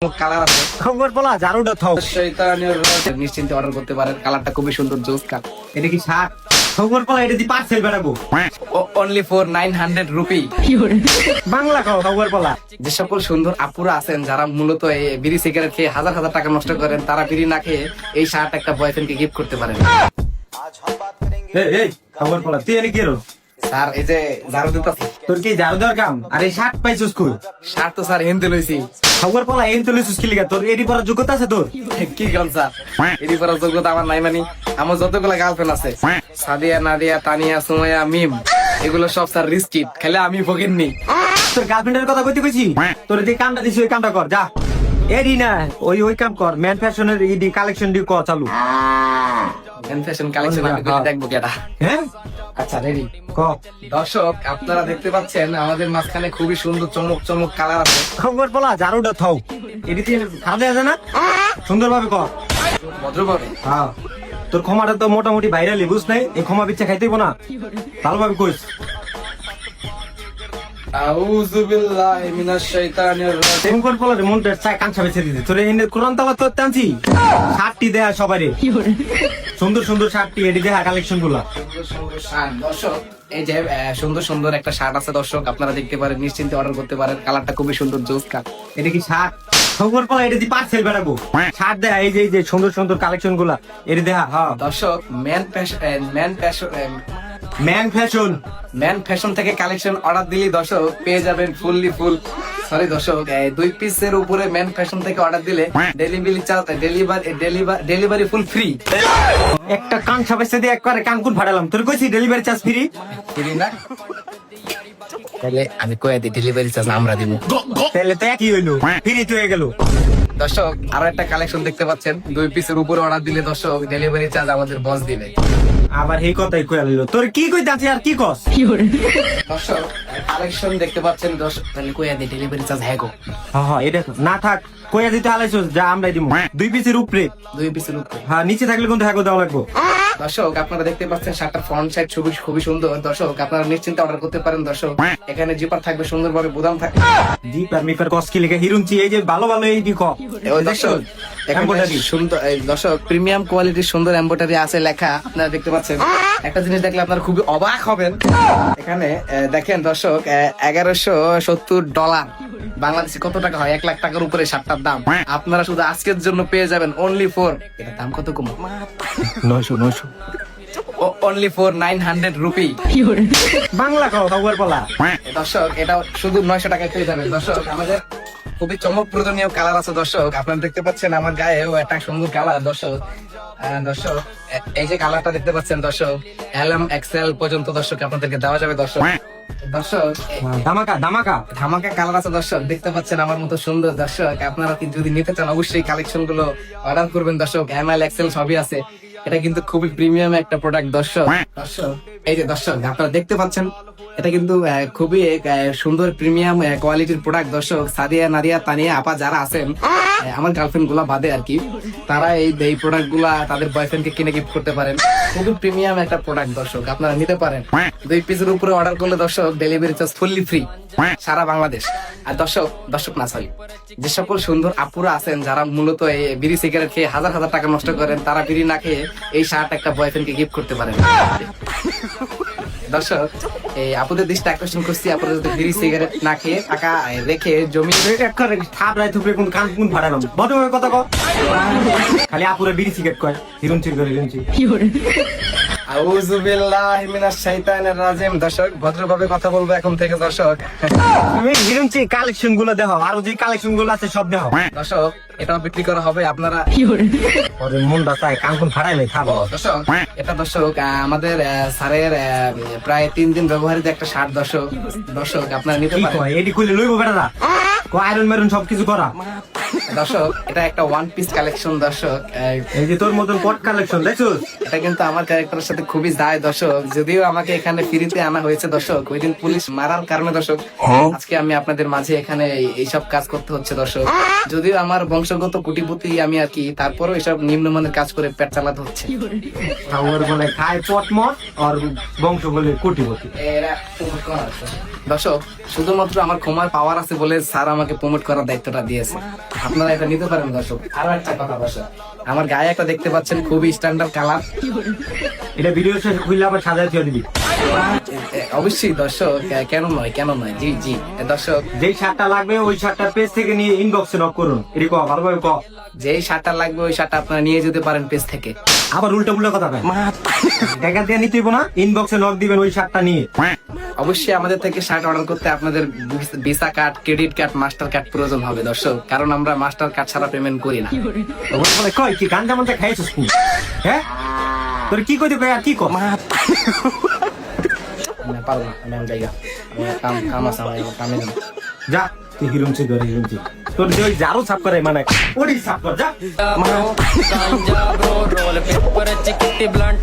Colour আছে খবর বলা ঝাড়ুটা থাও নিশ্চিন্তে অর্ডার করতে পারেন। কালারটা খুবই সুন্দর, জোস কাট। এটা কি শার্ট? খবর বলা এটা দি পার্সেল বেড়াবো অনলি ফর 900 রুপি। বাংলা খাও খবর বলা। যে সকল সুন্দর আপুরা আছেন যারা মূলত এই বিড়ি সিগারেট খেয়ে হাজার হাজার টাকা নষ্ট করেন, তারা বিড়ি না খেয়ে এই শার্ট একটা বয়ফ্রেন্ডকে গিফট করতে পারেন। এই খবর বলা তুই এনে কি রো স্যার এই যে ঝাড়ু দিতেছি। তোর কি ঝাড়ু দেওয়ার কাম? আরে শার্ট পাইছস কই? শার্ট তো স্যার হেনতে লইছি। খবর বলা এন তো লইছস কি লিগা? তোর এডি পড়ার যোগ্যতা আছে তোর? কি গান স্যার, এডি পড়ার যোগ্যতা আমার নাই। মানে আমার যতগুলো গার্লফ্রেন্ড আছে, সাদিয়া, নাদিয়া, তানিয়া, সুমাইয়া, মিম, এগুলো সব স্যার রিস্কিট, খেলে আমি ভোগেননি। তোর গার্লফ্রেন্ডের কথা কইতে কইছি? তোর যে কামটা দিছি ওই কামটা কর যা। এডি না ওই কাম কর, ম্যান ফ্যাশনের ইডি কালেকশন দি কর চালু। ফ্যাশন কালেকশন আমি করে দেখবো কেটা। হ্যাঁ আচ্ছা রেডি। ক দর্শক আপনারা দেখতে পাচ্ছেন আমাদের মাঝখানে খুবই সুন্দর চমক চমক কালার আছে। খবর বলা ঝাড়ুটা থাও। এডি দিয়ে খারাপ আছে না? সুন্দরভাবে কর ভদ্রভাবে। হ্যাঁ তোর ক্ষমাটা তো মোটামুটি ভাইরালি বুঝ নাই, এই ক্ষমা বিচ্ছা খাইতেইব না, ভালোভাবে কইস। আউযু বিল্লাহি মিনাশ শাইতানির রাজিম। তেমন করে বলা রে মনটা চাই কাঁচা বেছে দিতে তোর এই কোরআন তালাত করতে আনছি। শার্টটি দেয়া সবারে সুন্দর সুন্দর শার্টটি এডি দেয়া কালেকশন গুলা। সুন্দর সুন্দর শার্ট দর্শক, এই যে সুন্দর সুন্দর একটা শার্ট আছে দর্শক, আপনারা দেখতে পারেন, নিশ্চিন্তে অর্ডার করতে পারেন। কালারটা খুবই সুন্দর, জোস কাট। এটা কি শার্ট? খবর পালা এটা দি পার্সেল বেড়াবো। শার্ট দেয়া এই যে সুন্দর সুন্দর কালেকশন গুলা এডি দেয়া। হ্যাঁ দর্শক ম্যান ফ্যাশন ম্যান ফ্যাশন থেকে কালেকশন অর্ডার দিলে দর্শক পেয়ে যাবেন ফুল সরি দর্শক, 2 পিসের উপরে ম্যান ফ্যাশন থেকে অর্ডার দিলে ডেলিভারি ফুল ফ্রি। একটা কান ছাপাইছে দিয়ে একবারে কানকুন ফাড়ালাম। তোর কইছি ডেলিভারি চার্জ ফ্রি? ফ্রি না? তাহলে আমি কয়ে দিই ডেলিভারি চার্জ আমরা দিব। তাহলে তো একই হইলো, ফ্রি তো হয়ে গেল। দর্শক আরো একটা কালেকশন দেখতে পাচ্ছেন, 2 পিসের উপরে অর্ডার দিলে দর্শক ডেলিভারি চার্জ আমাদের বস দিবে। আবার এই কথাই কইয়া লইলো। তোর কি কইতে আছে আর কি কস? দর্শক কালেকশন দেখতে পাচ্ছেন দর্শক, তাহলে কয়ে দিই ডেলিভারি চার্জ হ্যাঁ গো। হ্যাঁ এটা না থাক কইয়া দিতে হালাইছস, যা আমরাই দিমু 2 পিসের উপরে। 2 পিসের উপরে হ্যাঁ নিচে থাকলে কিন্তু হ্যাঁ দেওয়া লাগবো। দর্শক আপনারা দেখতে পাচ্ছেন শার্টটার ফ্রন্ট সাইড খুবই সুন্দর। দর্শক আপনারা নিশ্চিন্তে অর্ডার করতে পারেন। দর্শক এখানে জিপার থাকবে, সুন্দরভাবে বুদাম থাকবে। জিপার মিপার কস কি লিখে হিরুনচি এই যে ভালো ভালো এই দিক। দর্শক এখানে সুন্দর দর্শক প্রিমিয়াম কোয়ালিটির সুন্দর এমব্রয়ডারি আছে লেখা, আপনারা দেখতে পাচ্ছেন। একটা জিনিস দেখলে আপনারা খুবই অবাক হবেন। এখানে দেখেন দর্শক, $1170 বাংলাদেশে কত টাকা হয়? 1 লাখ টাকার উপরে শার্টটার দাম। আপনারা শুধু আজকের জন্য পেয়ে যাবেন অনলি ফর, এটার দাম কত কম? 900 অনলি ফর 900 রুপি। বাংলা খাও খবর বলা। দর্শক এটা শুধু 900 টাকায় পেয়ে যাবেন। দর্শক আমাদের খুবই চমকপ্রদনীয় কালার আছে দর্শক, আপনারা দেখতে পাচ্ছেন আমার গায়েও একটা সুন্দর কালার। দর্শক দর্শক এই যে কালারটা দেখতে পাচ্ছেন দর্শক, এলএম এক্সেল পর্যন্ত দর্শক আপনাদেরকে দেওয়া যাবে। দর্শক দর্শক ধামাকা ধামাকা ধামাকা কালার আছে দর্শক, দেখতে পাচ্ছেন আমার মতো সুন্দর। দর্শক আপনারা যদি নিতে চান অবশ্যই কালেকশন গুলো অর্ডার করবেন। দর্শক এমএল এক্সেল সবই আছে, এটা কিন্তু খুবই প্রিমিয়াম একটা প্রোডাক্ট। দর্শক দর্শক এই যে দর্শক আপনারা দেখতে পাচ্ছেন, এটা কিন্তু খুবই সুন্দর প্রিমিয়াম কোয়ালিটির প্রোডাক্ট। দর্শক সাদিয়া, নাদিয়া, তানিয়া আপা যারা আছেন, আমার গার্লফ্রেন্ড গুলা বাদে আর কি, তারা এই প্রোডাক্ট গুলা তাদের বয়ফ্রেন্ড কে কিনে গিফট করতে পারেন। খুবই প্রিমিয়াম একটা প্রোডাক্ট দর্শক, আপনারা নিতে পারেন। 2 পিসের উপরে অর্ডার করলে দর্শক ডেলিভারি চার্জ ফুললি ফ্রি সারা বাংলাদেশ। আর দর্শক না সরি, যে সকল সুন্দর আপুরা আছেন যারা মূলত এই বিড়ি সিগারেট খেয়ে হাজার হাজার টাকা নষ্ট করেন, তারা বিড়ি না খেয়ে এই শার্ট একটা বয়ফ্রেন্ড কে গিফট করতে পারেন। দর্শক এই আপুদের দৃষ্টি আকর্ষণ করছি, আপুরা যদি বিড়ি সিগারেট না খেয়ে টাকা রেখে জমি ঠাপড়ায় থুপড়ে কোন কান কোন ফাড়ালাম বদমের কথা কও। খালি আপুরে বিড়ি সিগারেট কয় হিরুনচির করে হিরুনচি। আউযু বিল্লাহি মিনাশ শাইতানির রাজিম। দর্শক ভদ্রভাবে কথা বলবো এখন থেকে। দর্শক তুমি হিরুনচি কালেকশন গুলো দেখো, আর যে কালেকশন গুলো আছে সব দেখো। দর্শক এটাও বিক্রি করা হবে, আপনারা ওরে মনটা চাই কান কোন ফাড়াইলে খাবো। দর্শক এটা দর্শক আমাদের স্যারের প্রায় 3 দিন ব্যবহারিত একটা শার্ট। দর্শক আপনারা নিতে কি পারেন। কয় এডি কইলে লইবো বেটারা কো আয়রন মেরন সবকিছু করা। দর্শক এটা একটা 1 পিস কালেকশন। দর্শক এই যে তোর মতন কোট কালেকশন দেখছস, এটা কিন্তু আমার ক্যারেক্টারের সাথে খুবই যায়। দর্শক যদিও আমাকে এখানে ফ্রিতে আনা হয়েছে দর্শক, ওই দিন পুলিশ মারার কারণে দর্শক আজকে আমি আপনাদের মাঝে এখানে এইসব কাজ করতে হচ্ছে। দর্শক যদিও আমার বংশগত কোটিপতি আমি আর কি, তারপরও এসব নিম্নমানের কাজ করে পেট চালাতে হচ্ছে। খাওয়ার বলে খায় পট মট আর বংশ বলে কোটিপতি। এরা দর্শক, শুধুমাত্র আমার ক্ষমার পাওয়ার আছে বলে স্যার আমাকে প্রমোট করার দায়িত্বটা দিয়েছে। আপনারা এটা নিতে পারেন দর্শক। আরো একটা কথা দর্শক, আমার গায়ে একটা দেখতে পাচ্ছেন খুবই স্ট্যান্ডার্ড কালার। এটা ভিডিও শেষে খুললে আবার সাজায় থিয়ে দিবি। অবশ্যই দর্শক, কেন নয় কেন নয়, জি জি দর্শক। যেই শার্টটা লাগবে ওই শার্টটা পেজ থেকে নিয়ে ইনবক্সে নক করুন। এটি কো ভালোভাবে ক। যেই শার্টটা লাগবে ওই শার্টটা আপনারা নিয়ে যেতে পারেন পেজ থেকে। আবার উল্টা উল্টা কথা কয়। টাকা দিয়ে নিতে হইব না, ইনবক্সে নক দিবেন ওই শার্টটা নিয়ে। অবশ্যই আমাদের থেকে শার্ট অর্ডার করতে আপনাদের visa card, credit card, master card প্রয়োজন হবে দর্শক, কারণ আমরা মাস্টার কার্ড ছাড়া পেমেন্ট করি না। ওগুলো বলে কয় কি গাঞ্জা মাঞ্জা খাইছিস তুই? হ্যাঁ তোর কি কইতে কয় আর কি কর? না, পারবো না, আমি আমার জায়গা, আমার কাম আছে, আমার কামে যাবো। যা তুই হিরুমছি ধরে হিরুমছি তোর যে ওই জারু সাফ করে মানে ওই সাফ কর যা। Ganja bro, roll paper, chickity blunt.